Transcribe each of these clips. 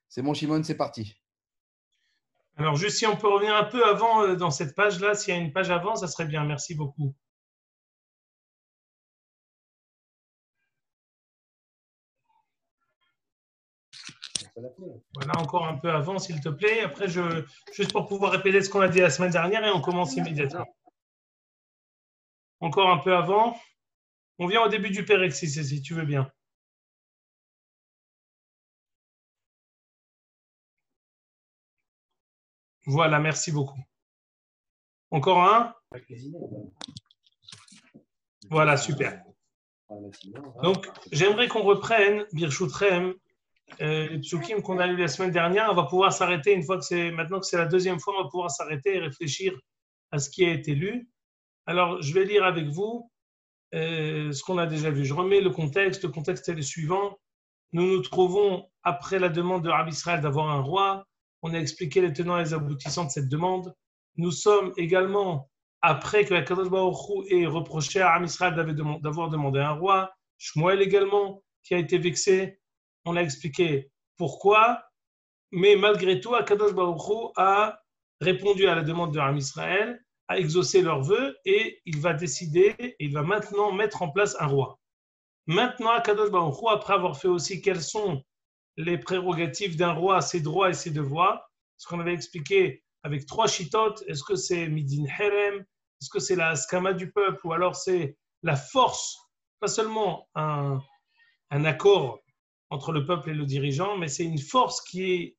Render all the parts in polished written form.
C'est bon, Shimon, c'est parti. Alors, juste si on peut revenir un peu avant dans cette page-là, s'il y a une page avant, ça serait bien. Merci beaucoup. Voilà, encore un peu avant, s'il te plaît. Après, juste pour pouvoir répéter ce qu'on a dit la semaine dernière et on commence immédiatement. Encore un peu avant. On vient au début du Pérec, si tu veux bien. Voilà, merci beaucoup. Encore un. Voilà, super. Donc, j'aimerais qu'on reprenne, Birchoutrem, les psukim qu'on a lu la semaine dernière. On va pouvoir s'arrêter une fois que maintenant que c'est la deuxième fois, on va pouvoir s'arrêter et réfléchir à ce qui a été lu. Alors, je vais lire avec vous ce qu'on a déjà vu. Je remets le contexte. Le contexte est le suivant. Nous nous trouvons après la demande de Rabbi Israël d'avoir un roi. On a expliqué les tenants et les aboutissants de cette demande. Nous sommes également après que Kadosh Baruch Hu ait reproché à Rabbi Israël d'avoir demandé un roi. Shmuel également, qui a été vexé. On a expliqué pourquoi. Mais malgré tout, Kadosh Baruch Hu a répondu à la demande de Rabbi Israël, a exaucé leurs vœux et il va décider, il va maintenant mettre en place un roi. Maintenant, Akadosh Baruch Hu, après avoir fait aussi quelles sont les prérogatives d'un roi, ses droits et ses devoirs, ce qu'on avait expliqué avec 3 chitotes, est-ce que c'est Midin Herem, est-ce que c'est la Haskama du peuple, ou alors c'est la force, pas seulement un accord entre le peuple et le dirigeant, mais c'est une force qui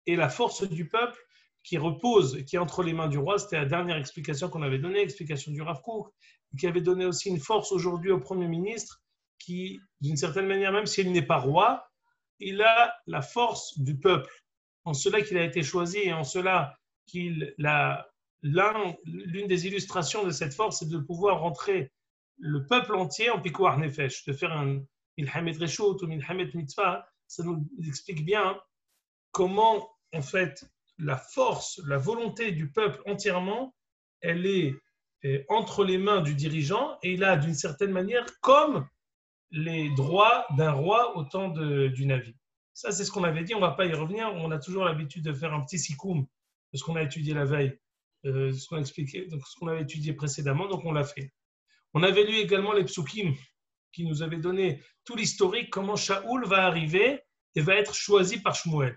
est la force du peuple qui repose, qui est entre les mains du roi. C'était la dernière explication qu'on avait donnée, explication du Rav Kook, qui avait donné aussi une force aujourd'hui au Premier ministre, qui, d'une certaine manière, même s'il n'est pas roi, il a la force du peuple. En cela qu'il a été choisi et en cela l'une des illustrations de cette force, c'est de pouvoir rentrer le peuple entier en Pikuach Nefesh, de faire un Milhamet Reshut ou Milhamet Mitzvah. Ça nous explique bien comment, en fait, la force, la volonté du peuple entièrement, elle est entre les mains du dirigeant et il a, d'une certaine manière, comme les droits d'un roi au temps du Navi. Ça, c'est ce qu'on avait dit, on ne va pas y revenir. On a toujours l'habitude de faire un petit sikoum de ce qu'on a étudié la veille, ce qu'on a expliqué, donc ce qu'on avait étudié précédemment, donc on l'a fait. On avait lu également les psukim qui nous avaient donné tout l'historique, comment Shaoul va arriver et va être choisi par Shmuel.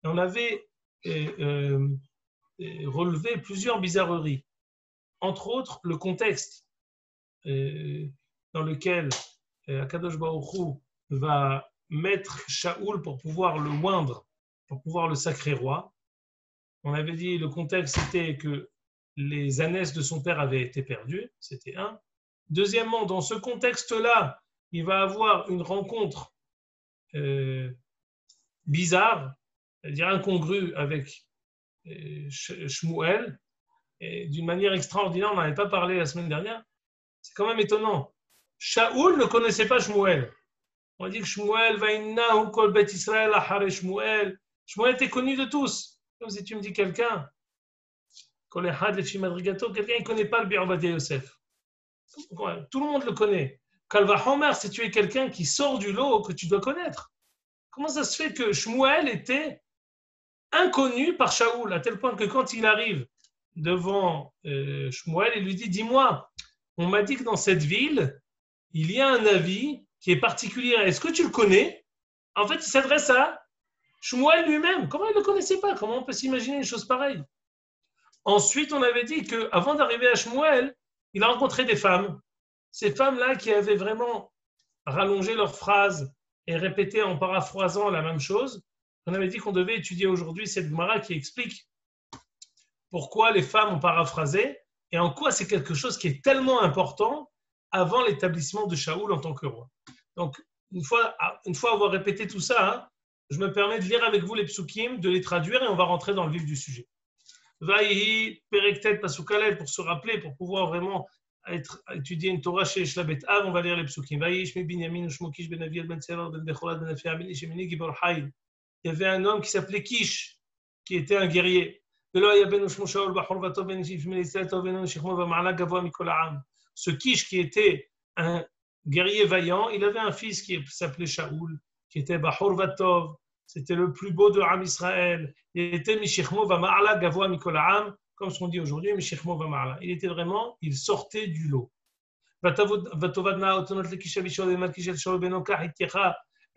Et on avait relevé plusieurs bizarreries. Entre autres, le contexte dans lequel Akadosh Baruch Hu va mettre Shaoul pour pouvoir le oindre, pour pouvoir le sacrer roi. On avait dit le contexte c'était que les ânesses de son père avaient été perdues, c'était un. Deuxièmement, dans ce contexte-là, il va avoir une rencontre bizarre, c'est-à-dire incongrue avec Shmuel, et d'une manière extraordinaire, on n'en avait pas parlé la semaine dernière. C'est quand même étonnant. Shaoul ne connaissait pas Shmuel. On dit que Shmuel vaïnahu kol bet Israël ahare Shmuel. Shmuel était connu de tous. Comme si tu me dis quelqu'un, quelqu'un qui ne connaît pas le Bi'obadia Yosef. Tout le monde le connaît. Kalva Homer, si tu es quelqu'un qui sort du lot que tu dois connaître. Comment ça se fait que Shmuel était inconnu par Shaoul, à tel point que quand il arrive devant Shmuel, il lui dit, dis-moi, on m'a dit que dans cette ville, il y a un avis qui est particulier. Est-ce que tu le connais? En fait, il s'adresse à Shmuel lui-même. Comment il ne le connaissait pas? Comment on peut s'imaginer une chose pareille? Ensuite, on avait dit qu'avant d'arriver à Shmuel, il a rencontré des femmes. Ces femmes-là qui avaient vraiment rallongé leurs phrases et répété en paraphrasant la même chose. On avait dit qu'on devait étudier aujourd'hui cette Gemara qui explique pourquoi les femmes ont paraphrasé et en quoi c'est quelque chose qui est tellement important avant l'établissement de Shaoul en tant que roi. Donc, une fois avoir répété tout ça, je me permets de lire avec vous les psukim, de les traduire et on va rentrer dans le vif du sujet. Vaïhi, Perektet, Pasukalev, pour se rappeler, pour pouvoir vraiment étudier une Torah chez Shlabet Av, on va lire les psukim. Vaïhi, Shmi Binyamin, Shmokish, Ben Aviel, Ben Tsevar, Ben Becholat, Ben Afia, Ben Ishemini, Gibor Haïl. Il y avait un homme qui s'appelait Kish, qui était un guerrier. Ce Kish qui était un guerrier vaillant, il avait un fils qui s'appelait Shaoul, qui était Bahor Vatov, C'était le plus beau de Am Israël. Il était Mishichmo Vama'ala Gavoa Mikol Ha'am, comme ce qu'on dit aujourd'hui, Mishichmo Vama'ala. Il était vraiment, il sortait du lot. ותאבדנה האתונות לקיש אבישול למלכיש את שאול בנו קח איתך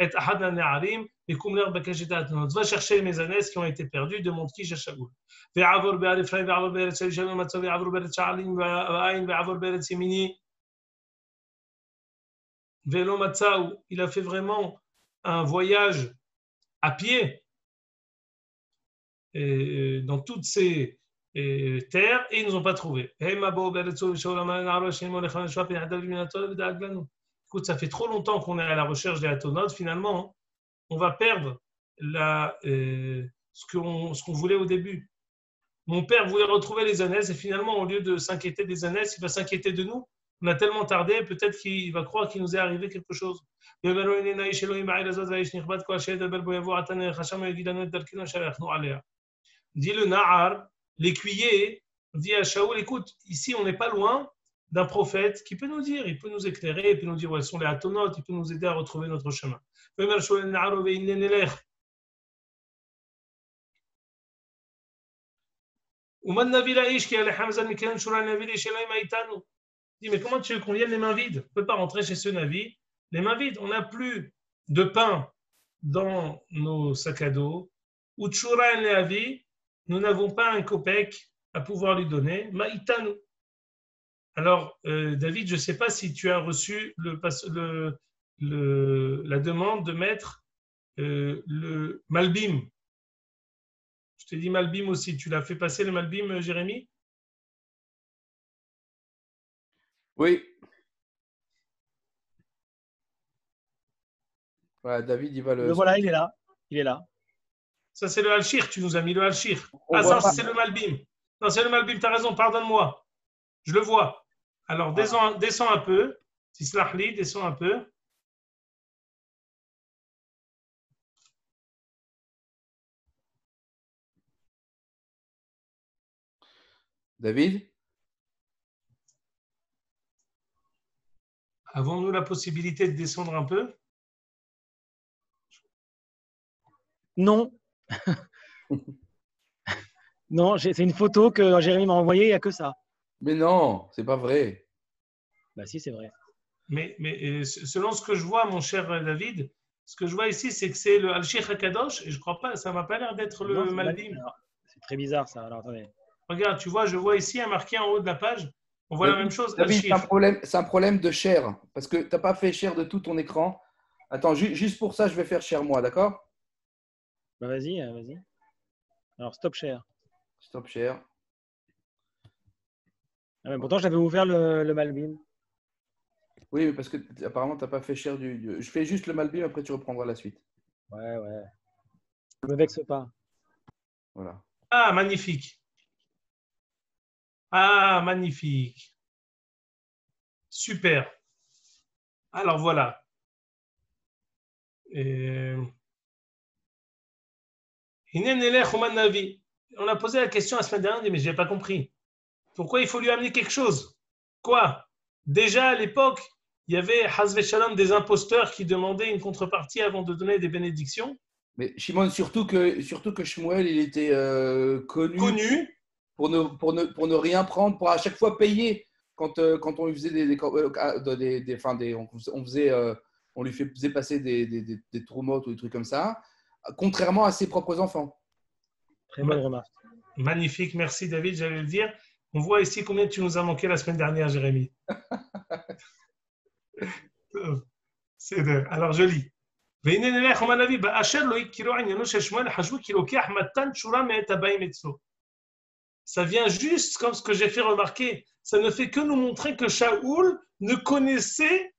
את אחד הנערים יקום לך בקש את האתונות. Va chercher mes ânesse qui ont été perdus de Kish à Shaoul. ויעבור בהר אפרים ויעבור בארץ אבישול ומצוא ויעבור בארץ שעלים ועין ויעבור בארץ ימיני. ולא מצאו, il a fait vraiment un voyage à pied dans toutes ces terre et ils ne nous ont pas trouvé. Écoute, ça fait trop longtemps qu'on est à la recherche des Atonot, finalement, on va perdre ce qu'on voulait au début. Mon père voulait retrouver les ânesses et finalement, au lieu de s'inquiéter des ânesses, il va s'inquiéter de nous. On a tellement tardé, peut-être qu'il va croire qu'il nous est arrivé quelque chose. Dit le Nahar, l'écuyer, dit à Shaoul, écoute, ici on n'est pas loin d'un prophète qui peut nous dire, il peut nous éclairer, il peut nous dire où elles sont les Atonot, il peut nous aider à retrouver notre chemin. Dit, mais comment tu veux qu'on vienne les mains vides? On ne peut pas rentrer chez ce Navi les mains vides. On n'a plus de pain dans nos sacs à dos. Ou tshura en leavi, nous n'avons pas un kopek à pouvoir lui donner. Maïtanu. Alors, David, je ne sais pas si tu as reçu la demande de mettre le Malbim. Je t'ai dit Malbim aussi. Tu l'as fait passer le Malbim, Jérémy? Oui. Voilà, David, il va le. Voilà, il est là. Il est là. Ça, c'est le Al-Shir, tu nous as mis le Al-Shir. Ah, ça, c'est le Malbim. Non, c'est le Malbim, tu as raison, pardonne-moi. Je le vois. Alors, descends un peu. Tislahli, descends un peu. David? Avons-nous la possibilité de descendre un peu? Non. Non, c'est une photo que Jérémy m'a envoyée, il n'y a que ça. Mais non, c'est pas vrai. Bah si, c'est vrai. Mais selon ce que je vois, mon cher David, ce que je vois ici, c'est que c'est le Al-Sheikh HaKadosh, et je ne crois pas, ça ne m'a pas l'air d'être le Malbim. C'est très bizarre ça. Alors attendez. Regarde, tu vois, je vois ici un marqué en haut de la page. On voit David, la même chose. David, c'est un problème de share, parce que tu n'as pas fait share de tout ton écran. Attends, juste pour ça, je vais faire share moi, d'accord? Bah vas-y. Alors stop share. Stop share. Ah, mais pourtant, j'avais ouvert le Malbim. Oui, mais parce que apparemment, tu n'as pas fait share du. Je fais juste le Malbim, après tu reprendras la suite. Ouais. Ne me vexe pas. Voilà. Ah, magnifique. Ah, magnifique. Super. Alors voilà. On a posé la question la semaine dernière, mais je n'ai pas compris. Pourquoi il faut lui amener quelque chose? Quoi? Déjà à l'époque, il y avait Hazve Shalom des imposteurs qui demandaient une contrepartie avant de donner des bénédictions. Mais Shimon, surtout que Shmuel, il était connu pour ne rien prendre, pour à chaque fois payer quand on lui faisait on lui faisait passer des troumotes ou des trucs comme ça, contrairement à ses propres enfants. Très bonne remarque. Magnifique, merci David, j'allais le dire. On voit ici combien tu nous as manqué la semaine dernière, Jérémy. Alors je lis. Ça vient juste comme ce que j'ai fait remarquer. Ça ne fait que nous montrer que Shaoul ne connaissait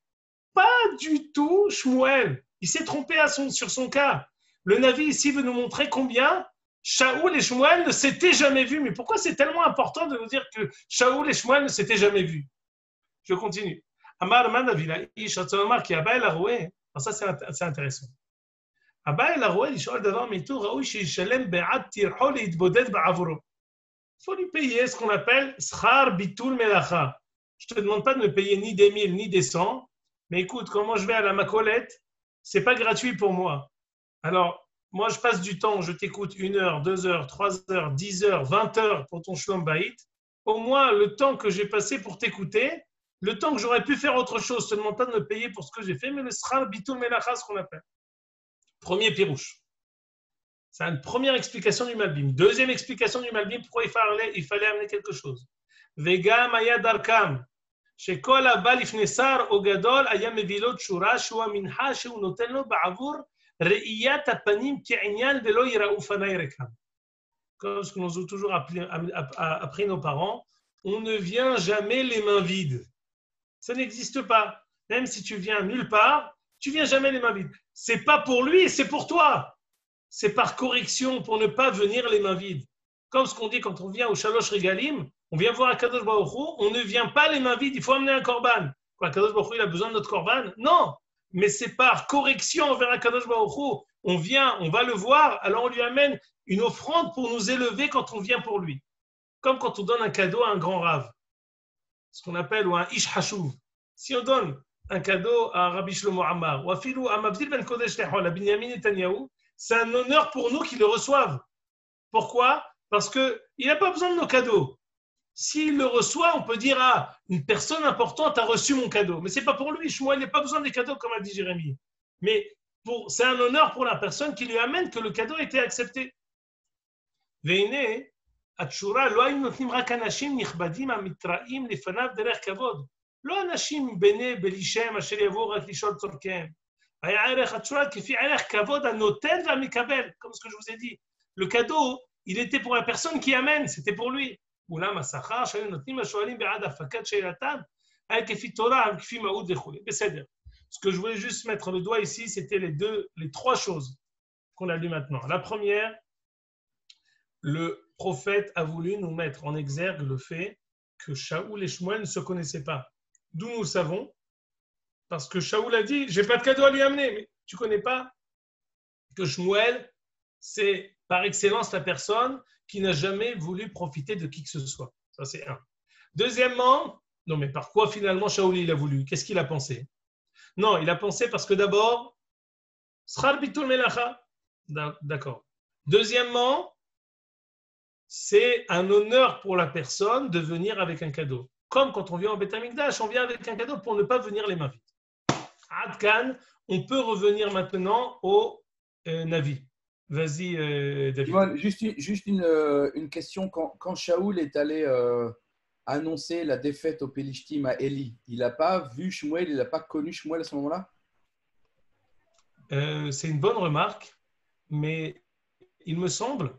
pas du tout Shmuel. Il s'est trompé sur son cas. Le Navi ici veut nous montrer combien Shaoul et Shmuel ne s'étaient jamais vus. Mais pourquoi c'est tellement important de nous dire que Shaoul et Shmuel ne s'étaient jamais vus? Je continue. Amar Manavila, Ishatzomar qui Abba El Aroué. Ça, c'est intéressant. Abba El Aroué, il chante devant Mitou, Raoui, Shishalem, Be'at, Tirhol, et Idbodet, Ba'avro. Il faut lui payer ce qu'on appelle Schar Bitul Melacha. Je ne te demande pas de me payer ni des 1000 ni des 100, mais écoute, quand moi je vais à la Macolette, ce n'est pas gratuit pour moi. Alors, moi je passe du temps, je t'écoute 1 heure, 2 heures, 3 heures, 10 heures, 20 heures pour ton Shalom Bayit, au moins le temps que j'ai passé pour t'écouter, le temps que j'aurais pu faire autre chose, seulement pas de me payer pour ce que j'ai fait, mais le sera bitul melacha, ce qu'on appelle. Premier pirouche. C'est une première explication du Malbim. Deuxième explication du Malbim, pourquoi il fallait amener quelque chose. Vega maya darkam. שכל הבא לפני שר או גדול היה מביא לו תשורה שהוא המנחה שהוא נותן לו בעבור ראיית הפנים כעניין ולא יראו פני ריקם. Comme ce que nous ont toujours appris nos parents, on ne vient jamais les mains vides. Ça n'existe pas. Même si tu viens nulle part, tu viens jamais les mains vides. C'est pas pour lui, c'est pour toi. C'est par correction pour ne pas venir les mains vides. Comme ce qu'on dit quand on vient au Shalosh Regalim, on vient voir Akadosh Baruch Hu, on ne vient pas les mains vides, il faut amener un korban. Quoi, Akadosh Baruch Hu, il a besoin de notre korban? Non, mais c'est par correction envers Akadosh Baruch Hu. On vient, on va le voir, alors on lui amène une offrande pour nous élever quand on vient pour lui. Comme quand on donne un cadeau à un grand rave, ce qu'on appelle ou un ish hashuv. Si on donne un cadeau à Rabbi Shlomo Ammar, ou à Filou Amavdil ben Kodesh Lehol, à Binyamin Netanyahu, c'est un honneur pour nous qu'ils le reçoivent. Pourquoi? Parce qu'il n'a pas besoin de nos cadeaux. S'il le reçoit, on peut dire « Ah, une personne importante a reçu mon cadeau. » Mais ce n'est pas pour lui. Shmuel n'a pas besoin des cadeaux, comme a dit Jérémie. Mais c'est un honneur pour la personne qui lui amène que le cadeau a été accepté. והנה, התשורה לא היו נותנים רק אנשים נכבדים המתראים לפניו דרך כבוד. לא אנשים בני בלישם אשר יבואו רק לשאול צורכיהם. היה ערך התשורה כפי ערך כבוד הנותן והמקבל. Comme ce que je vous ai dit. Le cadeau, il était pour la personne qui amène, c'était pour lui. אולם השכר שהיו נותנים לשואלים בעד הפקת שאלתם, היה כפי תורה, כפי מהות וכו'. בסדר. Ce que je voulais juste mettre le doigt ici, c'était les trois choses qu'on a lues maintenant. La première, le prophète a voulu nous mettre en exergue le fait que Shaoul et Shmuel ne se connaissaient pas. D'où nous savons, parce que Shaoul a dit, j'ai pas de cadeau à lui amener, mais tu connais pas que Shmuel, c'est par excellence la personne qui n'a jamais voulu profiter de qui que ce soit. Ça, c'est un. Deuxièmement, non, mais par quoi finalement Shaoul il a voulu? Qu'est-ce qu'il a pensé? Non, il a pensé parce que d'abord, Schar bitul melacha. D'accord. Deuxièmement, c'est un honneur pour la personne de venir avec un cadeau. Comme quand on vient au Beth Amikdash, on vient avec un cadeau pour ne pas venir les mains vides. Adkan, on peut revenir maintenant au Navi. Vas-y, David. Juste une question. Quand Shaoul est allé annoncer la défaite au Pélishtim à Élie, il n'a pas vu Shmuel, il n'a pas connu Shmuel à ce moment-là? C'est une bonne remarque, mais il me semble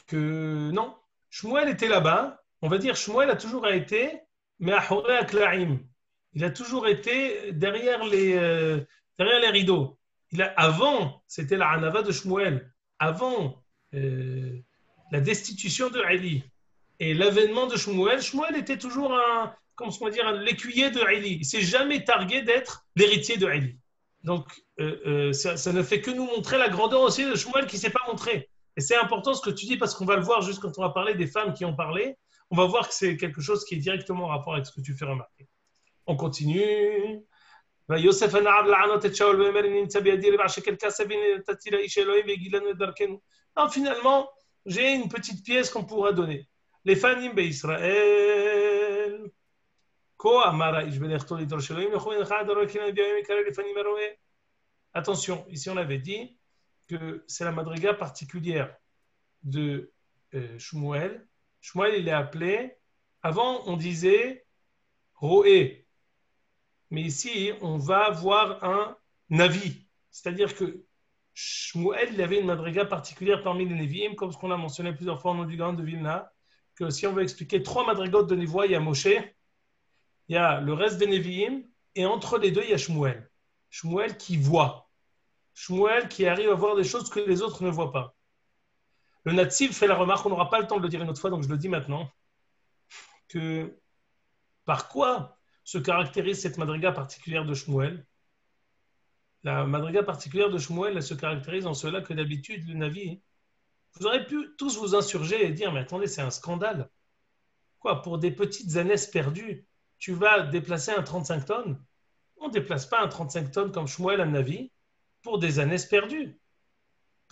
que non. Shmuel était là-bas. On va dire Shmuel a toujours été, mais à Horé Aklaim. Il a toujours été derrière les rideaux. Avant, c'était la Hanava de Shmuel. Avant la destitution de Eli et l'avènement de Shmuel, Shmuel était toujours l'écuyer de Eli. Il ne s'est jamais targué d'être l'héritier de Eli. Donc, ça ne fait que nous montrer la grandeur aussi de Shmuel qui ne s'est pas montré. Et c'est important ce que tu dis parce qu'on va le voir juste quand on va parler des femmes qui ont parlé. On va voir que c'est quelque chose qui est directement en rapport avec ce que tu fais remarquer. On continue. ויוסף הנער לענות את שאול ואומר נמצא בידי רבע שקל כסף ונתתי לאיש אלוהים והגיד לנו את דרכנו. Non, finalement, j'ai une petite pièce qu'on pourra donner. לפנים בישראל כה אמר האיש בלכתו לדרוש אלוהים לכו ונלכה עד הרואה כי בימים יקרא לפנים הרואה. Attention, ici on avait dit que c'est la madriga particulière de Shmuel. Shmuel, il est appelé, avant on disait Roé, mais ici on va voir un Navi, c'est-à-dire que Shmuel, il avait une madriga particulière parmi les Nevi'im, comme ce qu'on a mentionné plusieurs fois au nom du Gaon de Vilna, que si on veut expliquer 3 madrigotes de Nevoie, il y a Moshe, il y a le reste des Nevi'im, et entre les deux, il y a Shmuel. Shmuel qui voit. Shmuel qui arrive à voir des choses que les autres ne voient pas. Le Netziv fait la remarque, on n'aura pas le temps de le dire une autre fois, donc je le dis maintenant, que par quoi se caractérise cette madriga particulière de Shmuel? La madriga particulière de Shmuel, elle se caractérise en cela que d'habitude, le Navi, vous aurez pu tous vous insurger et dire, mais attendez, c'est un scandale. Quoi, pour des petites ânesses perdues, tu vas déplacer un 35 tonnes? On ne déplace pas un 35 tonnes comme Shmuel, un Navi, pour des ânesses perdues.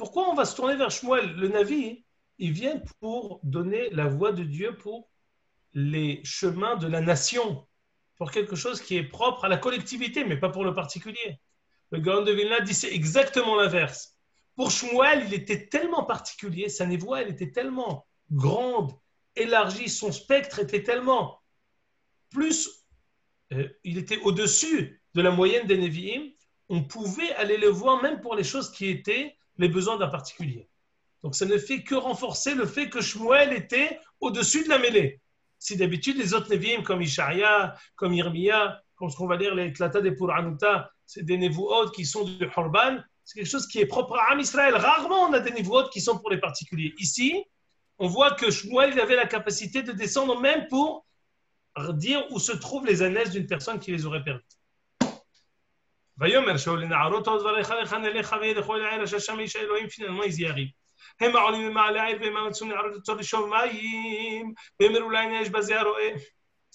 Pourquoi on va se tourner vers Shmuel? Le Navi, il vient pour donner la voix de Dieu pour les chemins de la nation, pour quelque chose qui est propre à la collectivité, mais pas pour le particulier. Le Gaon de Vilna dit c'est exactement l'inverse. Pour Shmuel, il était tellement particulier, sa névoie, elle était tellement grande, élargie, son spectre était tellement plus, il était au-dessus de la moyenne des Nevi'im, on pouvait aller le voir même pour les choses qui étaient les besoins d'un particulier. Donc ça ne fait que renforcer le fait que Shmuel était au-dessus de la mêlée. Si d'habitude les autres Nevi'im comme Ishaïa, comme Yirmiya, comme ce qu'on va lire les Tlata des Puranuta, c'est des Nevuot qui sont du Horban, c'est quelque chose qui est propre à Am Israël. Rarement on a des Nevuot qui sont pour les particuliers. Ici, on voit que Shmuel avait la capacité de descendre même pour dire où se trouvent les ânesse d'une personne qui les aurait perdues. Vayomer Shaul lna'arot dvarecha lecha nelecha ve'elechol el asher sham ish Elohim, finalement ils y arrivent. הם העולים ממעלה העיר והם יצאו נערות לצור לשאוב מים והם הראו לעין האש בזה הרואה.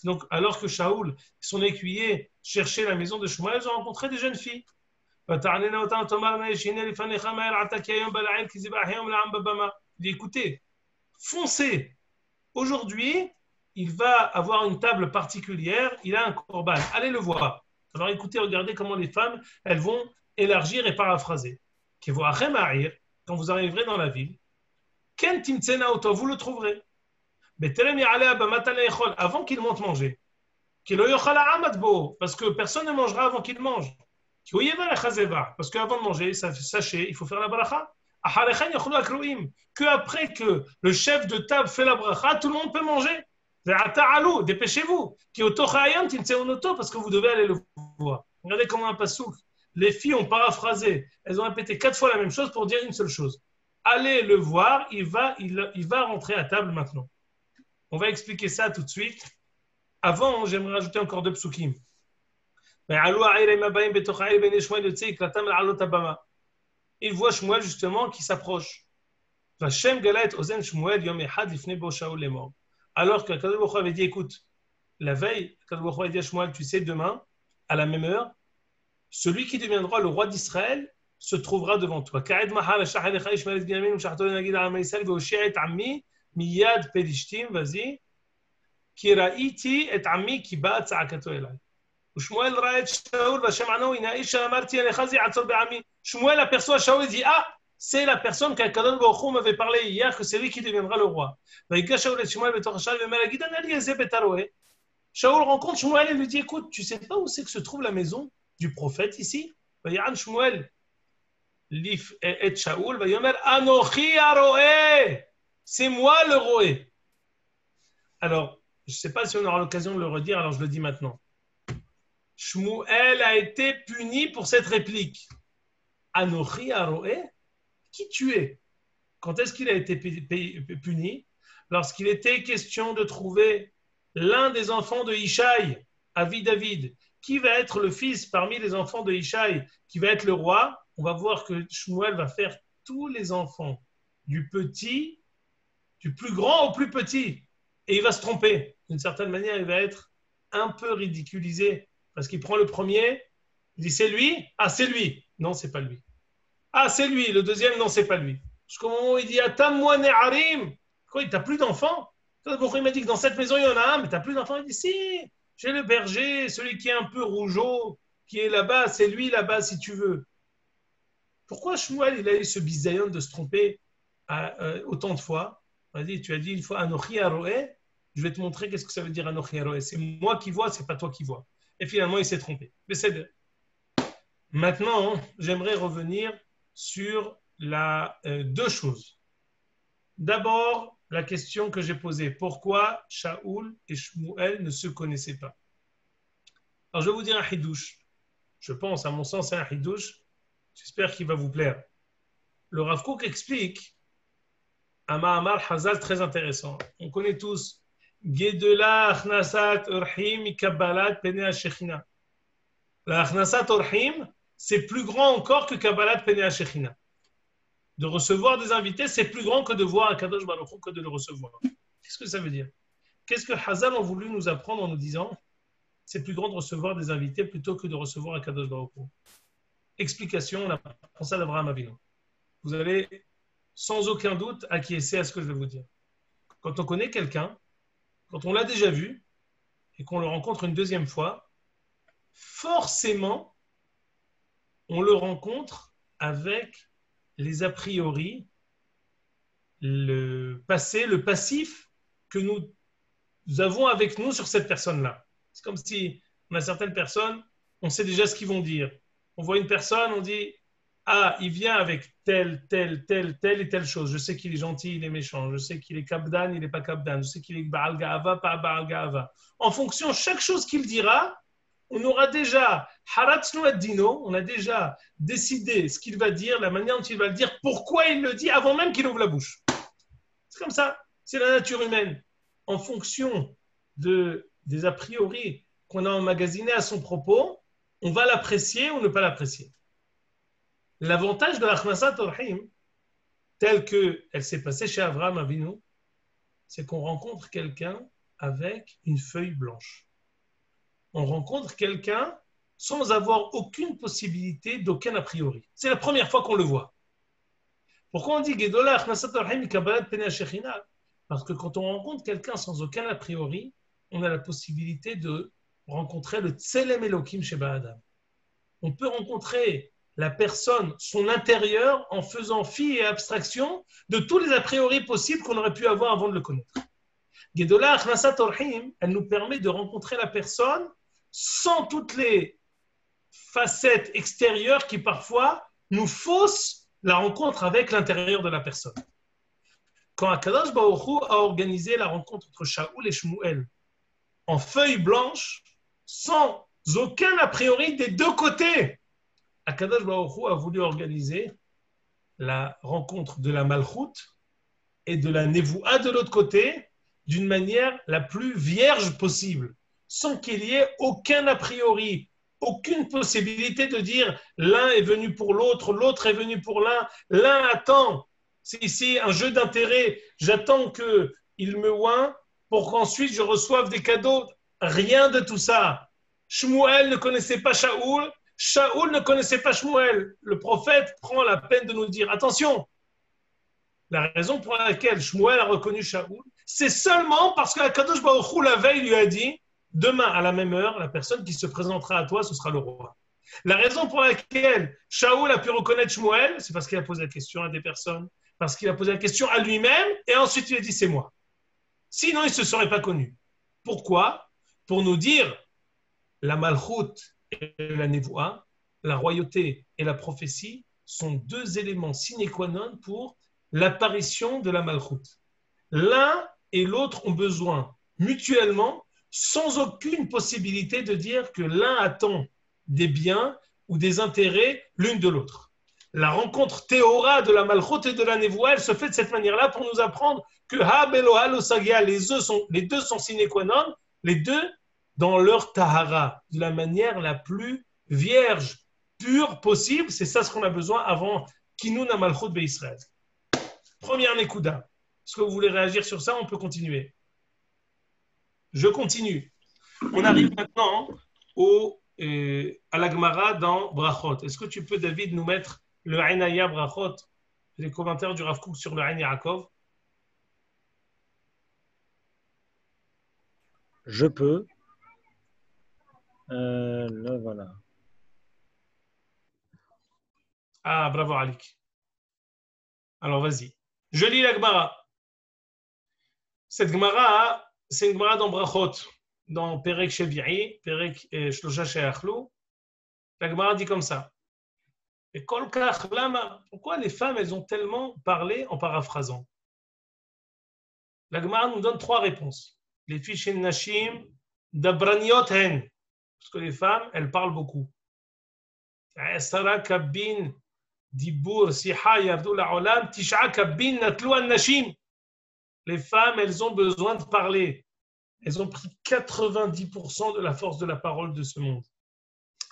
Donc, alors que Shaoul, son écuyer, cherchait la maison de Shmuel, ils ont rencontré des jeunes filles. Il dit, écoutez, foncez. Aujourd'hui, il va avoir une table particulière, il a un korban. Allez le voir. Alors écoutez, regardez comment les femmes, elles vont élargir et paraphraser. Quand vous arriverez dans la ville, vous le trouverez. Avant qu'il monte manger. Parce que personne ne mangera avant qu'il mange. Parce qu'avant de manger, sachez, il faut faire la bracha. Que après que le chef de table fait la bracha, tout le monde peut manger. Dépêchez-vous. Parce que vous devez aller le voir. Regardez comment un pasouk. Les filles ont paraphrasé. Elles ont répété 4 fois la même chose pour dire une seule chose. Allez le voir, il va rentrer à table maintenant. On va expliquer ça tout de suite. Avant, j'aimerais rajouter encore 2 psukim. Il voit Shmuel justement qui s'approche. Alors que Kadosh Baruch Hu avait dit, écoute, la veille, Kadosh Baruch Hu avait dit à Shmuel, tu sais, demain, à la même heure, celui qui deviendra le roi d'Israël se trouvera devant toi. Miyad Pelishtim, vas-y. Kiraiti et ami qui bat tza'akato elai. Shmuel ra'et Shaul v'Hashem anahu ina ish amarti alechazi atzor be'ami. Shmuel aperçoit Shaul et dit, ah, c'est la personne qu'Akadosh Baruch Hu m'avait parlé hier, que c'est lui qui deviendra le roi. Vaïga Shaul et Shmuel betoch Hashal ve'mer agid anali ezeh betaroé. Shaul rencontre Shmuel et lui dit, écoute, tu sais pas où c'est que se trouve la maison du prophète ici? Vaïan Shmuel lif et Shaul vayomer anochi aroé. C'est moi le roé. Alors, je ne sais pas si on aura l'occasion de le redire, alors je le dis maintenant. Shmuel a été puni pour cette réplique. Anochi aroé, qui tu es? Quand est-ce qu'il a été puni? Lorsqu'il était question de trouver l'un des enfants de Ishaï, Avi David. Qui va être le fils parmi les enfants de Ishaï, qui va être le roi? On va voir que Shmuel va faire tous les enfants, du plus grand au plus petit. Et il va se tromper. D'une certaine manière, il va être un peu ridiculisé. Parce qu'il prend le premier, il dit c'est lui? Ah, c'est lui. Non, c'est pas lui. Ah, c'est lui. Le deuxième, non, c'est pas lui. Jusqu'au moment où il dit Atam moi ne'arim. Quoi, il t'a plus d'enfants? Il m'a dit que dans cette maison, il y en a un, mais t'as plus d'enfants. Il dit si, j'ai le berger, celui qui est un peu rougeau, qui est là-bas, c'est lui là-bas si tu veux. Pourquoi Shmuel, il a eu ce bisayon de se tromper autant de fois? Tu as dit une fois Anochi Aroé, je vais te montrer qu'est-ce que ça veut dire Anochi Aroé. C'est moi qui vois, c'est pas toi qui vois. Et finalement, il s'est trompé. Mais c'est bien. Maintenant, j'aimerais revenir sur 2 choses. D'abord, la question que j'ai posée. Pourquoi Shaoul et Shmuel ne se connaissaient pas? Alors, je vais vous dire un hidouche. Je pense, à mon sens, c'est un hidouche. J'espère qu'il va vous plaire. Le Rav Kook explique un Mahamar Hazal très intéressant. On connaît tous Gedela Achnasat Orhim Kabbalat Penei Shechina. La Achnasat Orhim, c'est plus grand encore que Kabbalat Penei Shechina. De recevoir des invités, c'est plus grand que de voir un Kadosh Baruch Hu, que de le recevoir. Qu'est-ce que ça veut dire? Qu'est-ce que Hazal ont voulu nous apprendre en nous disant c'est plus grand de recevoir des invités plutôt que de recevoir un Kadosh Baruch Hu? Explication, on apprend ça d'Abraham Avinu. vous allez sans aucun doute acquiescer à ce que je vais vous dire. Quand on connaît quelqu'un, quand on l'a déjà vu et qu'on le rencontre une deuxième fois, forcément, on le rencontre avec les a priori, le passé, le passif que nous avons avec nous sur cette personne-là. C'est comme si on a certaines personnes, on sait déjà ce qu'ils vont dire. On voit une personne, on dit « Ah, il vient avec telle et telle chose. Je sais qu'il est gentil, il est méchant. Je sais qu'il est kabdan, il n'est pas kabdan. Je sais qu'il est Baal Ga'ava, pas Baal Ga'ava. » En fonction de chaque chose qu'il dira, on aura déjà haratznu ad-dino, on a déjà décidé ce qu'il va dire, la manière dont il va le dire, pourquoi il le dit avant même qu'il ouvre la bouche. C'est comme ça, c'est la nature humaine. En fonction des a priori qu'on a emmagasinés à son propos, on va l'apprécier ou ne pas l'apprécier. L'avantage de l'Achnasat Rahim, tel qu'elle s'est passée chez Avraham Avinu, c'est qu'on rencontre quelqu'un avec une feuille blanche. On rencontre quelqu'un sans avoir aucune possibilité d'aucun a priori. C'est la première fois qu'on le voit. Pourquoi on dit Gedola Achnasat Rahim Kabbalat Penei Shechina? Parce que quand on rencontre quelqu'un sans aucun a priori, on a la possibilité de rencontrer le Tselem Elokim chez Ba'adam. On peut rencontrer la personne, son intérieur, en faisant fi et abstraction de tous les a priori possibles qu'on aurait pu avoir avant de le connaître. Gedola Achnasat Rahim, elle nous permet de rencontrer la personne sans toutes les facettes extérieures qui parfois nous faussent la rencontre avec l'intérieur de la personne. Quand Akadosh Baruch Hu a organisé la rencontre entre Shaoul et Shmuel en feuille blanche, sans aucun a priori des deux côtés, Akadosh Baruch Hu a voulu organiser la rencontre de la Malchut et de la Nevoua de l'autre côté d'une manière la plus vierge possible, sans qu'il y ait aucun a priori, aucune possibilité de dire l'un est venu pour l'autre, l'autre est venu pour l'un attend. C'est ici un jeu d'intérêt. J'attends qu'il me oint pour qu'ensuite je reçoive des cadeaux. Rien de tout ça. Shmuel ne connaissait pas Shaoul. Shaoul ne connaissait pas Shmuel. Le prophète prend la peine de nous dire attention. La raison pour laquelle Shmuel a reconnu Shaoul, c'est seulement parce que Akadosh Baruch Hu la veille lui a dit demain à la même heure, la personne qui se présentera à toi, ce sera le roi. La raison pour laquelle Shaoul a pu reconnaître Shmuel, c'est parce qu'il a posé la question à des personnes, parce qu'il a posé la question à lui-même, et ensuite il a dit c'est moi. Sinon, il ne se serait pas connu. Pourquoi? Pour nous dire la Malchut et la Nevoua, la royauté et la prophétie sont deux éléments sine qua non pour l'apparition de la Malchut. L'un et l'autre ont besoin mutuellement, sans aucune possibilité de dire que l'un attend des biens ou des intérêts l'une de l'autre. La rencontre théora de la Malchut et de la Nevoua, elle se fait de cette manière-là pour nous apprendre que Ha Beloha Lo Sagia, les deux sont sine qua non, les deux dans leur tahara, de la manière la plus vierge, pure possible. C'est ça ce qu'on a besoin avant Kinun HaMalchut BeIsraël. Première Nekuda. Est-ce que vous voulez réagir sur ça? On peut continuer. Je continue. On arrive maintenant à la Gemara dans Brachot. Est-ce que tu peux, David, nous mettre le Ainaya Brachot, les commentaires du Rav Kook sur le Ain Yaakov? Je peux. Là, voilà. Ah, bravo, Alik. Alors, vas-y. Je lis la Gemara. Cette Gemara, c'est une Gemara dans Brachot, dans Perek Shevi'i, Perek Shlosha She'achlu. La Gemara dit comme ça. Et Kol Kach Lama, pourquoi les femmes, elles ont tellement parlé en paraphrasant? La Gemara nous donne trois réponses. Les filles chez Nashim, Dabraniot Hen, parce que les femmes, elles parlent beaucoup. Sarah Kabin, Dibur, Siha, Yavdou La'olam, Tisha Kabin, Natlou An-Nashim. Les femmes, elles ont besoin de parler. Elles ont pris 90% de la force de la parole de ce monde.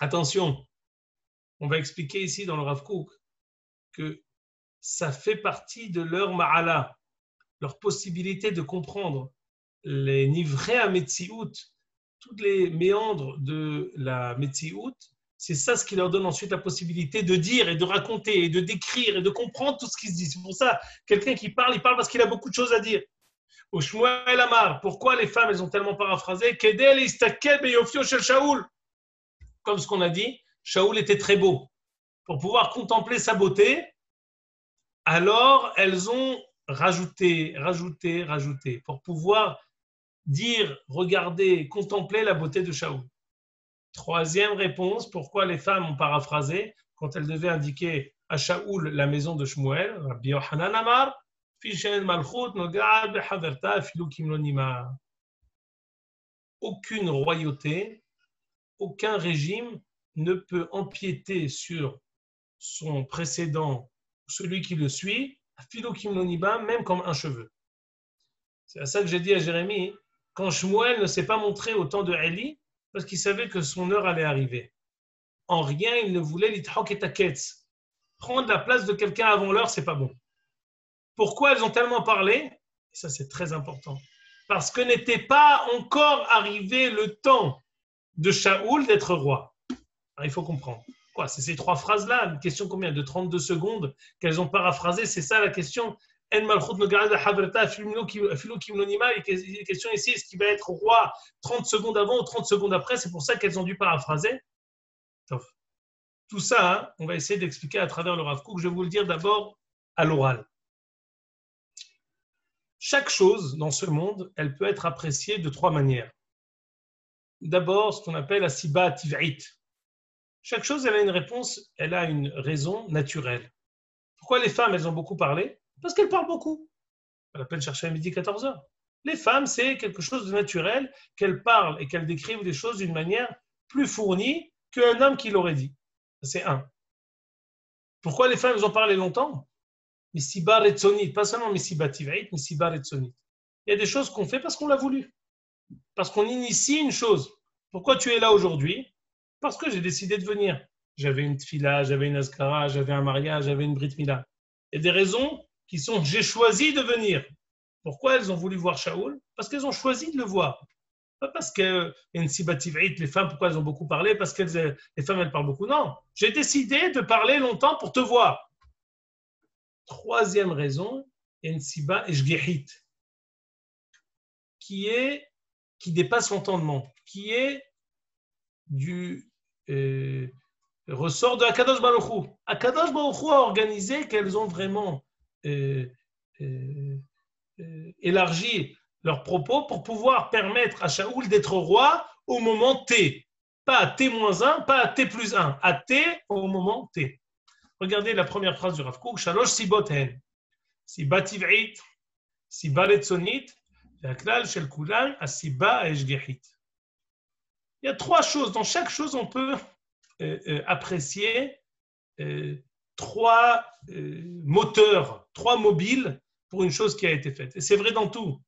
Attention, on va expliquer ici dans le Rav Kook que ça fait partie de leur ma'ala, leur possibilité de comprendre les nivrei à Metsiout, tous les méandres de la Metsiout, c'est ça ce qui leur donne ensuite la possibilité de dire et de raconter et de décrire et de comprendre tout ce qui se dit. C'est pour ça, quelqu'un qui parle, il parle parce qu'il a beaucoup de choses à dire. Au Shmuel Amar, pourquoi les femmes, elles ont tellement paraphrasé Kedel istakel beyofio shel Shaoul. Comme ce qu'on a dit, Shaoul était très beau. Pour pouvoir contempler sa beauté, alors elles ont rajouté, pour pouvoir dire, regarder, contempler la beauté de Shaoul. Troisième réponse, pourquoi les femmes ont paraphrasé quand elles devaient indiquer à Shaoul la maison de Shmuel, Rabbi Yochanan Amar, aucune royauté, aucun régime ne peut empiéter sur son précédent, celui qui le suit, même comme un cheveu. C'est à ça que j'ai dit à Jérémie, quand Shmuel ne s'est pas montré au temps de Eli, parce qu'il savait que son heure allait arriver. En rien, il ne voulait l'ithok et taketz. Prendre la place de quelqu'un avant l'heure, c'est pas bon. Pourquoi elles ont tellement parlé? Et ça, c'est très important. Parce que n'était pas encore arrivé le temps de Shaoul d'être roi. Alors, il faut comprendre. Quoi, c'est ces trois phrases-là, une question combien? De 32 secondes qu'elles ont paraphrasé, c'est ça la question. La question ici, est-ce qu'il va être roi 30 secondes avant ou 30 secondes après? C'est pour ça qu'elles ont dû paraphraser. Tout ça, hein, on va essayer d'expliquer à travers le Rav Kook. Je vais vous le dire d'abord à l'oral. Chaque chose dans ce monde, elle peut être appréciée de trois manières. D'abord, ce qu'on appelle la siba tiv'it. Chaque chose, elle a une réponse, elle a une raison naturelle. Pourquoi les femmes, elles ont beaucoup parlé? Parce qu'elles parlent beaucoup. On appelle chercher à midi 14h. Les femmes, c'est quelque chose de naturel, qu'elles parlent et qu'elles décrivent les choses d'une manière plus fournie qu'un homme qui l'aurait dit. C'est un. Pourquoi les femmes, elles ont parlé longtemps? Misiba retsonit, pas seulement misiba tiv'it, misiba retsonit. Il y a des choses qu'on fait parce qu'on l'a voulu. Parce qu'on initie une chose. Pourquoi tu es là aujourd'hui? Parce que j'ai décidé de venir. J'avais une tfila, j'avais une azkara, j'avais un mariage, j'avais une brit mila. Il y a des raisons qui sont j'ai choisi de venir. Pourquoi elles ont voulu voir Shaoul? Parce qu'elles ont choisi de le voir. Pas parce que les femmes, pourquoi elles ont beaucoup parlé? Parce que les femmes, elles parlent beaucoup. Non, j'ai décidé de parler longtemps pour te voir. Troisième raison, Ensiba Eshgehit, qui dépasse l'entendement, qui est du ressort de Akadosh Baruch Hu. Akadosh Baruch Hu a organisé qu'elles ont vraiment élargi leurs propos pour pouvoir permettre à Shaoul d'être roi au moment T. Pas à T-1, pas à T+1, à T au moment T. Regardez la première phrase du Rav Kook, Shalosh sibot hen, siba tiv'it, siba retsonit, v'aklal shel kulan, asiba eshgehit. Il y a trois choses. Dans chaque chose, on peut apprécier trois moteurs, trois mobiles pour une chose qui a été faite. Et c'est vrai dans tout.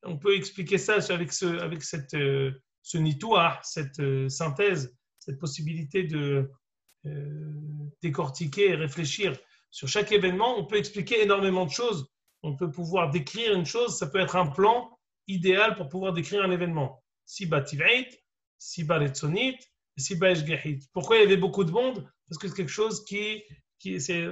On peut expliquer ça avec ce nitouah, cette synthèse, cette possibilité de décortiquer et réfléchir sur chaque événement. On peut expliquer énormément de choses. On peut pouvoir décrire une chose. Ça peut être un plan idéal pour pouvoir décrire un événement. Siba tiv'it, siba retsonit, siba eshgehit. Pourquoi il y avait beaucoup de monde? Parce que c'est quelque chose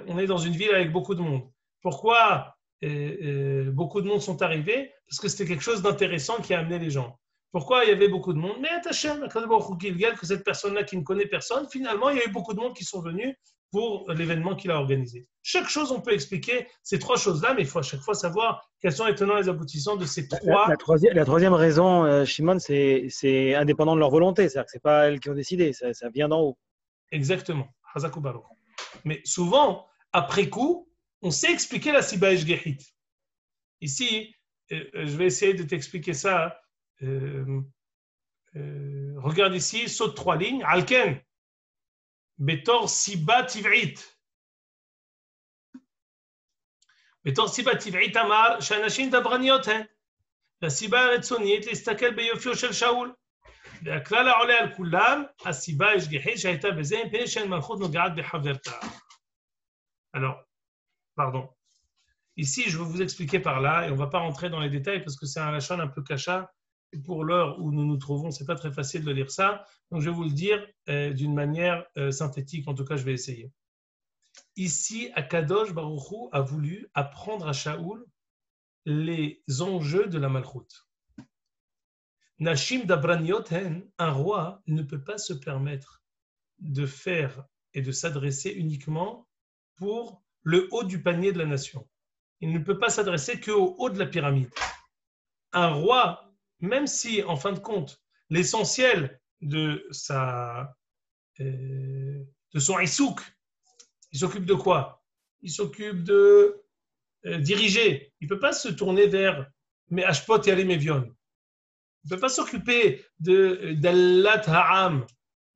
on est dans une ville avec beaucoup de monde. Pourquoi beaucoup de monde sont arrivés? Parce que c'était quelque chose d'intéressant qui a amené les gens. Pourquoi il y avait beaucoup de monde? Mais Hachem, que cette personne-là qui ne connaît personne, finalement, il y a eu beaucoup de monde qui sont venus pour l'événement qu'il a organisé. Chaque chose, on peut expliquer ces trois choses-là, mais il faut à chaque fois savoir quels sont les tenants et les aboutissants de ces trois. La troisième raison, Shimon, c'est indépendant de leur volonté. C'est-à-dire que ce n'est pas elles qui ont décidé, ça vient d'en haut. Exactement. Mais souvent, après coup, on sait expliquer la Siba Eshgehit. Ici, je vais essayer de t'expliquer ça. Regarde ici, saute 3 lignes. Alken, Betor Siba Tiv'it. Betor Siba Tiv'it Amar, Shanashin Dabraniot, la Siba Retsonit, l'Istakel Beyofio Shel Shaoul. והכלל העולה על כולם, הסיבה השגיחית שהייתה בזה, מפני שאין מלכות נוגעת בחברתה. Alors, pardon. Ici, je vais vous expliquer par là, et on ne va pas rentrer dans les détails parce que c'est un lachon un peu cacha, pour l'heure où nous nous trouvons, ce n'est pas très facile de lire ça. Donc, je vais vous le dire d'une manière synthétique. En tout cas, je vais essayer. Ici, Akadosh Baruch Hu a voulu apprendre à Shaoul les enjeux de la malchoute. Nashim Dabranioten, un roi ne peut pas se permettre de faire et de s'adresser uniquement pour le haut du panier de la nation. Il ne peut pas s'adresser qu'au haut de la pyramide. Un roi, même si, en fin de compte, l'essentiel de son isouk, il s'occupe de quoi? Il s'occupe de diriger. Il ne peut pas se tourner vers mes Ashpot Yalem Evion. Il ne peut pas s'occuper d'Allat Ha'am,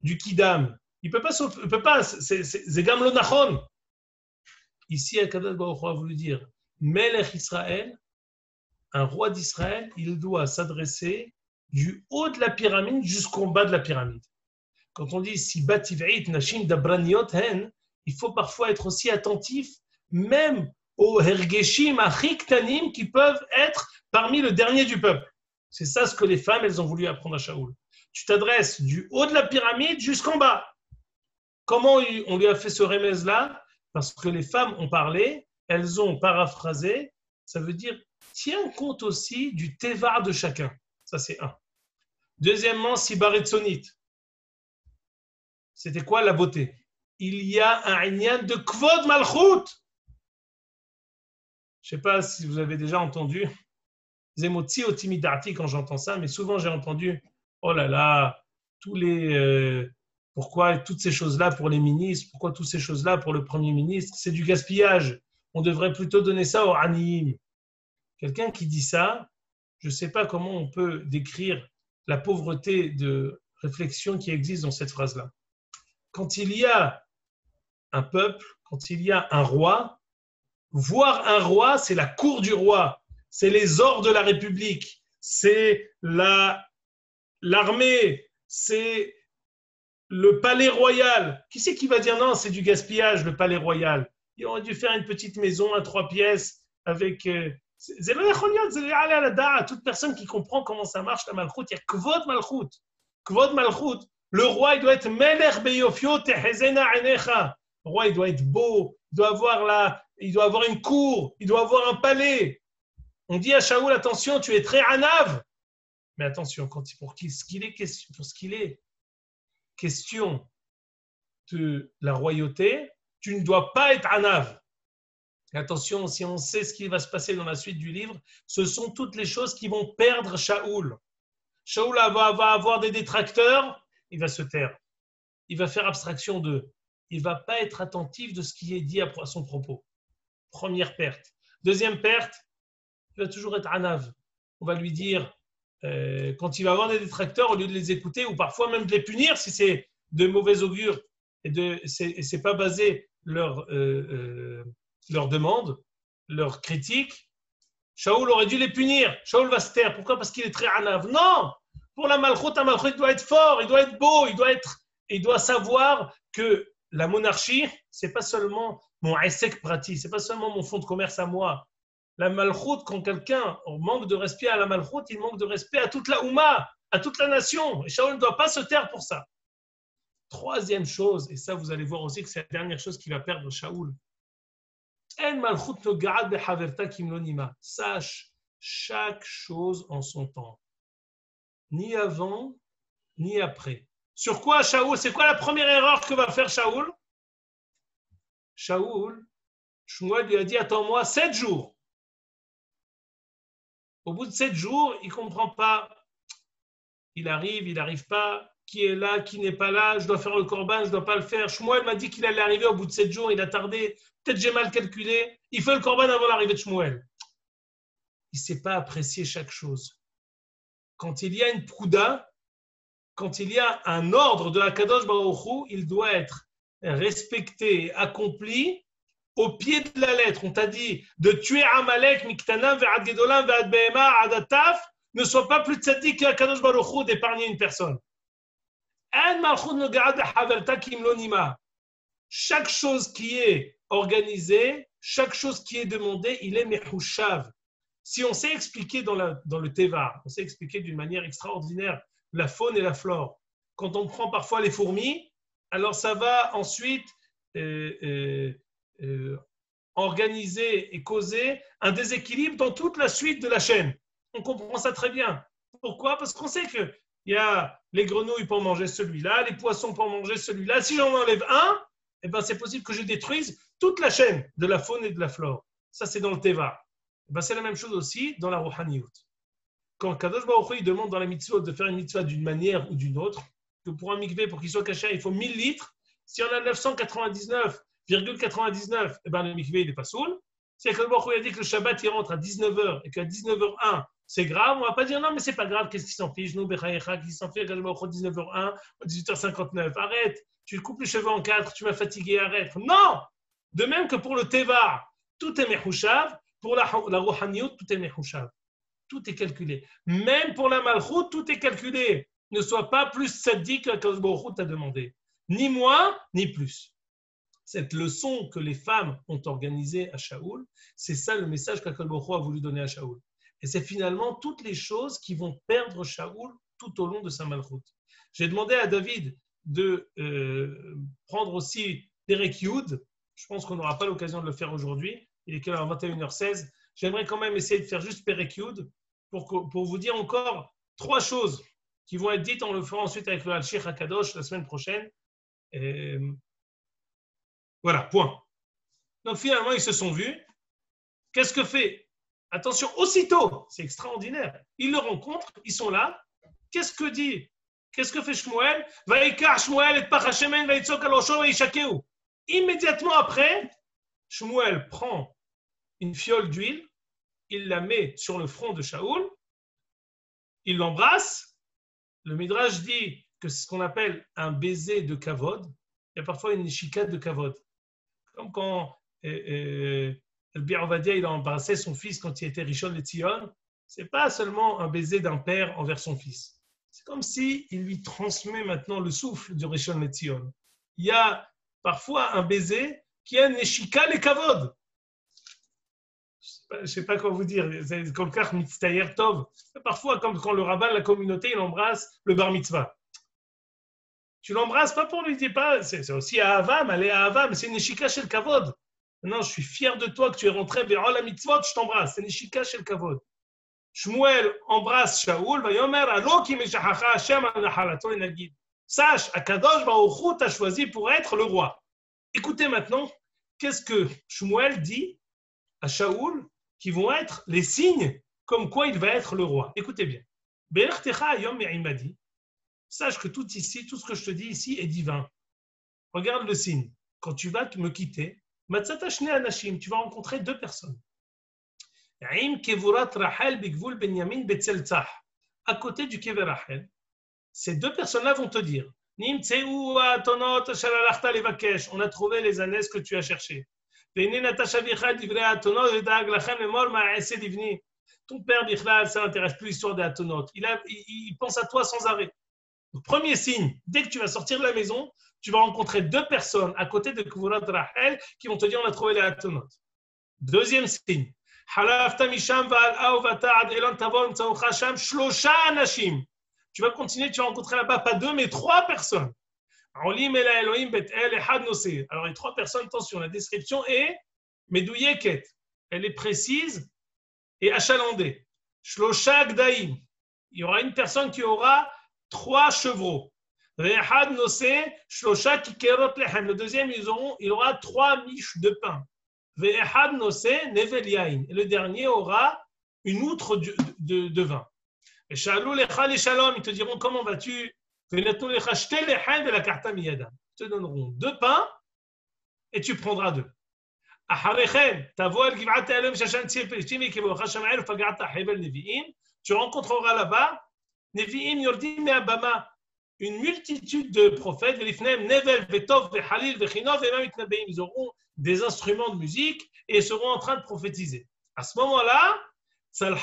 du Kidam. Il ne peut pas, c'est Gam lo Nachon. Ici, Akadosh Baruch Hu a voulu dire, Melech Israël, un roi d'Israël, il doit s'adresser du haut de la pyramide jusqu'au bas de la pyramide. Quand on dit si bativ'it nashim dabraniot hen, il faut parfois être aussi attentif, même aux hergeshim achiktanim qui peuvent être parmi le dernier du peuple. C'est ça ce que les femmes, elles ont voulu apprendre à Shaoul. Tu t'adresses du haut de la pyramide jusqu'en bas. Comment on lui a fait ce remèze-là? Parce que les femmes ont parlé, elles ont paraphrasé, ça veut dire tiens compte aussi du tevar de chacun. Ça, c'est un. Deuxièmement, sibaretsonite. C'était quoi la beauté? Il y a un inyan de kvod malchut. Je ne sais pas si vous avez déjà entendu Zemotzi otimidati quand j'entends ça, mais souvent j'ai entendu oh là là, pourquoi toutes ces choses-là pour les ministres, pourquoi toutes ces choses-là pour le Premier ministre, c'est du gaspillage. On devrait plutôt donner ça aux aniyim. Quelqu'un qui dit ça, je ne sais pas comment on peut décrire la pauvreté de réflexion qui existe dans cette phrase-là. Quand il y a un peuple, quand il y a un roi, voir un roi, c'est la cour du roi, c'est les ors de la République, c'est l'armée, c'est le palais royal. Qui c'est qui va dire non, c'est du gaspillage, le palais royal? Il aurait dû faire une petite maison à 3 pièces avec... toute personne qui comprend comment ça marche la malchoute, il y a kvod malchoute. Kvod malchoute, le roi il doit être melech beyofio tehezena enecha. Le roi il doit être beau, il doit avoir une cour, il doit avoir un palais. On dit à Shaoul, attention, tu es très anav. Mais attention, pour ce qu'il est question de la royauté, tu ne dois pas être anav. Attention, si on sait ce qui va se passer dans la suite du livre, ce sont toutes les choses qui vont perdre Shaoul. Shaoul va avoir des détracteurs, il va se taire. Il va faire abstraction d'eux. Il ne va pas être attentif de ce qui est dit à son propos. Première perte. Deuxième perte, il va toujours être anav. On va lui dire, quand il va avoir des détracteurs, au lieu de les écouter, ou parfois même de les punir si c'est de mauvais augure, et c'est pas basé leur demande, leur critique, Shaoul aurait dû les punir. Shaoul va se taire. Pourquoi? Parce qu'il est très anav. Non! Pour la malchoute, un malchoute doit être fort, il doit être beau, il doit savoir que la monarchie, c'est pas seulement mon essek pratique, c'est pas seulement mon fonds de commerce à moi. La malchoute, quand quelqu'un manque de respect à la malchoute, il manque de respect à toute la Oumma, à toute la nation. Et Shaoul ne doit pas se taire pour ça. Troisième chose, et ça vous allez voir aussi que c'est la dernière chose qui va perdre Shaoul. Sache chaque chose en son temps. Ni avant, ni après. Sur quoi Shaoul? C'est quoi la première erreur que va faire Shaoul? Shmuel lui a dit, attends-moi 7 jours. Au bout de 7 jours, il ne comprend pas. Il arrive, il n'arrive pas. Qui est là, qui n'est pas là? Je dois faire le corban, je ne dois pas le faire. Shmuel m'a dit qu'il allait arriver au bout de 7 jours. Il a tardé. Peut-être j'ai mal calculé. Il fait le corban avant l'arrivée de Shmuel. Il ne sait pas apprécier chaque chose. Quand il y a une prouda, quand il y a un ordre de Akadosh Baruch Hu, il doit être respecté, accompli au pied de la lettre. On t'a dit de tuer Amalek, Miktanam, Ve'ad Gedolam, Ve'ad Behema, Adataf, ne soit pas plus tzaddik qu'Akadosh Baruch Hu d'épargner une personne. Chaque chose qui est organisée, chaque chose qui est demandée, il est mechushav. Si on sait expliquer dans le Teva, on sait expliquer d'une manière extraordinaire la faune et la flore, quand on prend parfois les fourmis, alors ça va ensuite organiser et causer un déséquilibre dans toute la suite de la chaîne. On comprend ça très bien. Pourquoi? Parce qu'on sait qu'il y a les grenouilles pour manger celui-là, les poissons pour manger celui-là. Si j'en enlève un, eh ben c'est possible que je détruise toute la chaîne de la faune et de la flore. Ça, c'est dans le Teva. Eh ben, c'est la même chose aussi dans la Rouhaniyut. Quand Kadosh Baruch Hu, il demande dans la mitzvot de faire une mitzvah d'une manière ou d'une autre, que pour un mikvé, pour qu'il soit caché, il faut 1000 litres. Si on a 999,99, eh ben, le mikvé, il n'est pas saoul. Si Kadosh Baruch Hu a dit que le Shabbat, il rentre à 19h et qu'à 19h01, c'est grave, on ne va pas dire non, mais c'est pas grave, qu'est-ce qui s'en fiche? Nous, Bechayecha, qui s'en fiche, Kadosh Baruch Hu, 19h01, 18h59. Arrête, tu coupes les cheveux en 4, tu m'as fatigué, arrête. Non! De même que pour le Teva, tout est mechushav. Pour la Rouhaniyut, tout est mechushav. Tout est calculé. Même pour la Malchut, tout est calculé. Ne sois pas plus sadique que Kadosh Baruch Hu t'a demandé. Ni moins, ni plus. Cette leçon que les femmes ont organisée à Shaoul, c'est ça le message qu'Akadosh Baruch Hu a voulu donner à Shaoul. Et c'est finalement toutes les choses qui vont perdre Shaoul tout au long de sa Malchut. J'ai demandé à David de prendre aussi Perek Yud. Je pense qu'on n'aura pas l'occasion de le faire aujourd'hui. Il est quelle heure? 21h16. J'aimerais quand même essayer de faire juste Perek Yud pour vous dire encore 3 choses qui vont être dites. On le fera ensuite avec le Al-Sheikh HaKadosh la semaine prochaine. Et voilà, point. Donc finalement, ils se sont vus. Qu'est-ce que fait? Attention, aussitôt, c'est extraordinaire. Ils le rencontrent, ils sont là. Qu'est-ce que fait Shmuel? Vaikar Shmuel et Pachashemen vaitzok alosho vaishakeu. Immédiatement après, Shmuel prend une fiole d'huile, il la met sur le front de Shaoul, il l'embrasse. Le Midrash dit que c'est ce qu'on appelle un baiser de kavod. Il y a parfois une chicane de kavod. Comme quand le Bir Ovadia, il a embrassé son fils quand il était Rishon LeZion. Ce n'est pas seulement un baiser d'un père envers son fils. C'est comme s'il lui transmet maintenant le souffle du Rishon LeZion. Il y a parfois un baiser qui a une chicane et kavod. Je ne sais pas quoi vous dire, c'est comme le mitztayer tov. Parfois, comme quand le rabbin de la communauté, il embrasse le bar mitzvah. Tu l'embrasses pas pour lui dire pas, c'est aussi à Avam, aller à Avam, mais c'est une échika chez le kavod. Non, je suis fier de toi que tu es rentré vers la mitzvot, je t'embrasse. C'est une échika chez le kavod. Shmuel embrasse Shaoul, va yomer alo ki meshachacha Hashem al nachalato enagid. Sache, Akadosh Baruch Hu t'a choisi pour être le roi. Écoutez maintenant, qu'est-ce que Shmuel dit à Shaoul qui vont être les signes comme quoi il va être le roi. Écoutez bien. Sache que tout ici, tout ce que je te dis ici est divin. Regarde le signe. Quand tu vas me quitter, tu vas rencontrer 2 personnes. À côté du Kever Rachel, ces 2 personnes-là vont te dire on a trouvé les ânesses que tu as cherchées. Ton père Bichlal, ça n'intéresse plus l'histoire des Atonot. Il pense à toi sans arrêt. Donc, premier signe, dès que tu vas sortir de la maison, tu vas rencontrer 2 personnes à côté de Kvurat Rachel qui vont te dire on a trouvé les Atonot. Deuxième signe, tu vas continuer, tu vas rencontrer là-bas pas 2 mais 3 personnes. Alors les 3 personnes, attention, la description est Medouilleket. Elle est précise et achalandée. Shlosha Gdaim. Il y aura une personne qui aura 3 chevreaux. Le deuxième, il aura 3 miches de pain. Et le dernier aura une outre de vin. Et ils te diront comment vas-tu? Ils te donneront 2 pains et tu prendras 2. Tu rencontreras là-bas une multitude de prophètes. Ils auront des instruments de musique et seront en train de prophétiser. À ce moment-là, à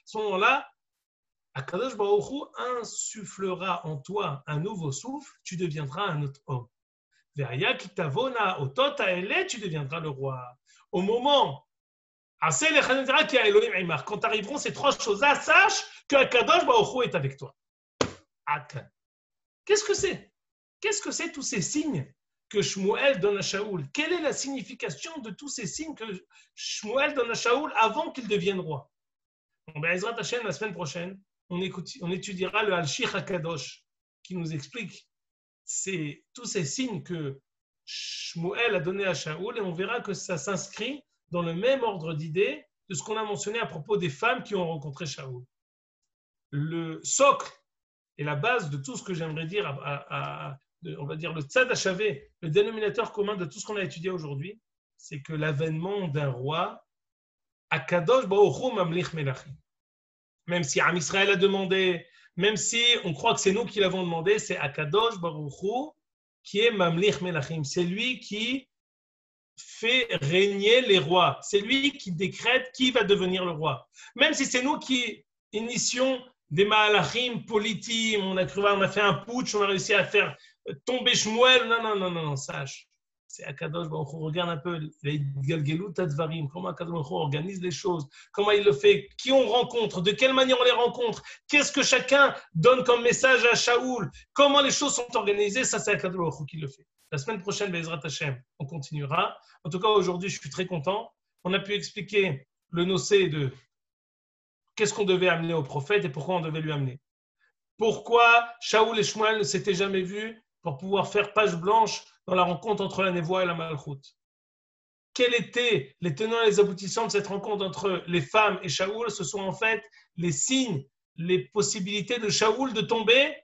ce moment-là, Akadosh Baruch Hu insufflera en toi un nouveau souffle, tu deviendras un autre homme. Ve'aya kitavona otot ha'ele, tu deviendras le roi. Au moment, quand arriveront ces trois choses-là, sache que Akadosh Baruch Hu est avec toi. Akan. Qu'est-ce que c'est? Qu'est-ce que c'est tous ces signes que Shmuel donne à Shaoul? Quelle est la signification de tous ces signes que Shmuel donne à Shaoul avant qu'il devienne roi? Bon, ben, Ezrat Hashem, la semaine prochaine, on étudiera le Al-Shich HaKadosh qui nous explique tous ces signes que Shmuel a donné à Shaoul et on verra que ça s'inscrit dans le même ordre d'idées de ce qu'on a mentionné à propos des femmes qui ont rencontré Shaoul. Le socle et la base de tout ce que j'aimerais dire, on va dire le tzad hachavé, le dénominateur commun de tout ce qu'on a étudié aujourd'hui, c'est que l'avènement d'un roi, Akadosh Baruch Hu Mamlich Melachim. Même si Am Israël a demandé, même si on croit que c'est nous qui l'avons demandé, c'est Akadosh Baruch Hu qui est Mamlich Melachim. C'est lui qui fait régner les rois. C'est lui qui décrète qui va devenir le roi. Même si c'est nous qui initions des Mahalachim politiques, on a fait un putsch, on a réussi à faire tomber Shmuel. Non, sache. C'est Akadosh Baruch Hu. Regarde un peu les Galgelut Advarim, comment Akadosh Baruch Hu organise les choses, comment il le fait, qui on rencontre, de quelle manière on les rencontre, qu'est-ce que chacun donne comme message à Shaoul, comment les choses sont organisées, ça c'est Akadosh Baruch Hu qui le fait. La semaine prochaine, Be'ezrat Hashem, on continuera. En tout cas, aujourd'hui, je suis très content. On a pu expliquer le nocé de qu'est-ce qu'on devait amener au prophète et pourquoi on devait lui amener. Pourquoi Shaoul et Shmuel ne s'étaient jamais vus pour pouvoir faire page blanche dans la rencontre entre la Névoie et la Malchoute. Quels étaient les tenants et les aboutissants de cette rencontre entre les femmes et Shaoul? Ce sont en fait les signes, les possibilités de Shaoul de tomber,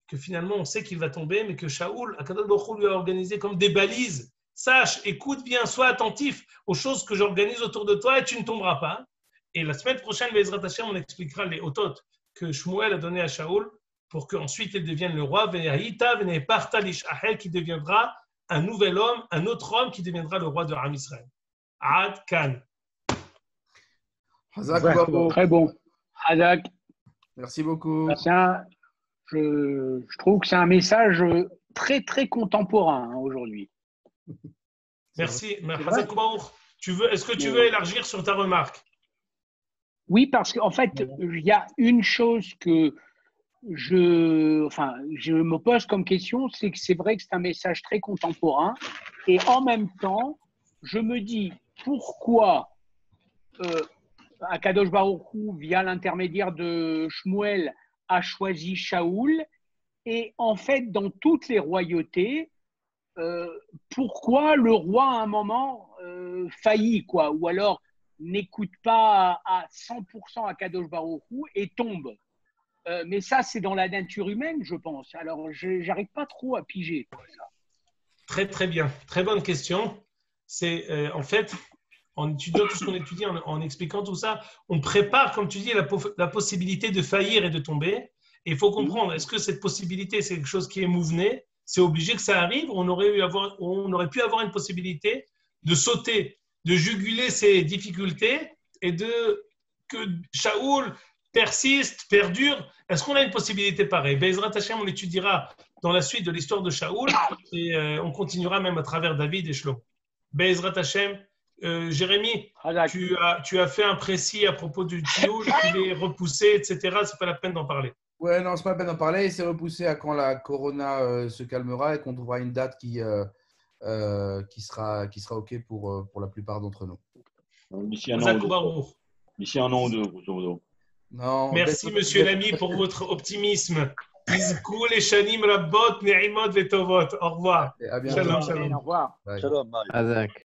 que finalement on sait qu'il va tomber, mais que Shaoul, Akadosh Baruch Hu lui a organisé comme des balises. Sache, écoute bien, sois attentif aux choses que j'organise autour de toi et tu ne tomberas pas. Et la semaine prochaine, Be'ezrat Hashem, on expliquera les otot que Shmuel a donné à Shaoul pour qu'ensuite il devienne le roi, qui deviendra un nouvel homme, un autre homme qui deviendra le roi de Am Israël. Ad Kan. Très bon. Hazak. Merci beaucoup. Je trouve que c'est un message très, très contemporain aujourd'hui. Merci. Est-ce que tu veux élargir sur ta remarque? Oui, parce qu'en fait, il y a une chose que je me pose comme question, c'est que c'est vrai que c'est un message très contemporain. Et en même temps, je me dis pourquoi Akadosh Baruch Hu, via l'intermédiaire de Shmuel, a choisi Shaoul. Et en fait, dans toutes les royautés, pourquoi le roi à un moment faillit, quoi, ou alors n'écoute pas à 100% Akadosh Baruch Hu et tombe. Mais ça, c'est dans la nature humaine, je pense. Alors, je n'arrive pas trop à piger ça. Très, très bien. Très bonne question. C'est en fait, en étudiant tout ce qu'on étudie, en expliquant tout ça, on prépare, comme tu dis, la possibilité de faillir et de tomber. Et il faut comprendre, est-ce que cette possibilité, c'est quelque chose qui est mouvené? C'est obligé que ça arrive? On aurait pu avoir une possibilité de sauter, de juguler ces difficultés et que Shaoul persiste, perdure. Est-ce qu'on a une possibilité pareille? Be'ezrat Hashem, on étudiera dans la suite de l'histoire de Shaoul et on continuera même à travers David et Shlomo. Be'ezrat Hashem, Jérémy, tu as fait un précis à propos du Tioul, qu'il est repoussé, etc. C'est pas la peine d'en parler. Ouais, non, c'est pas la peine d'en parler. C'est repoussé à quand la Corona se calmera et qu'on trouvera une date qui sera OK pour la plupart d'entre nous. D'ici un an ou deux, grosso modo. Non, merci, monsieur l'ami, pour votre optimisme. Au revoir. À bientôt. Au revoir. Shalom.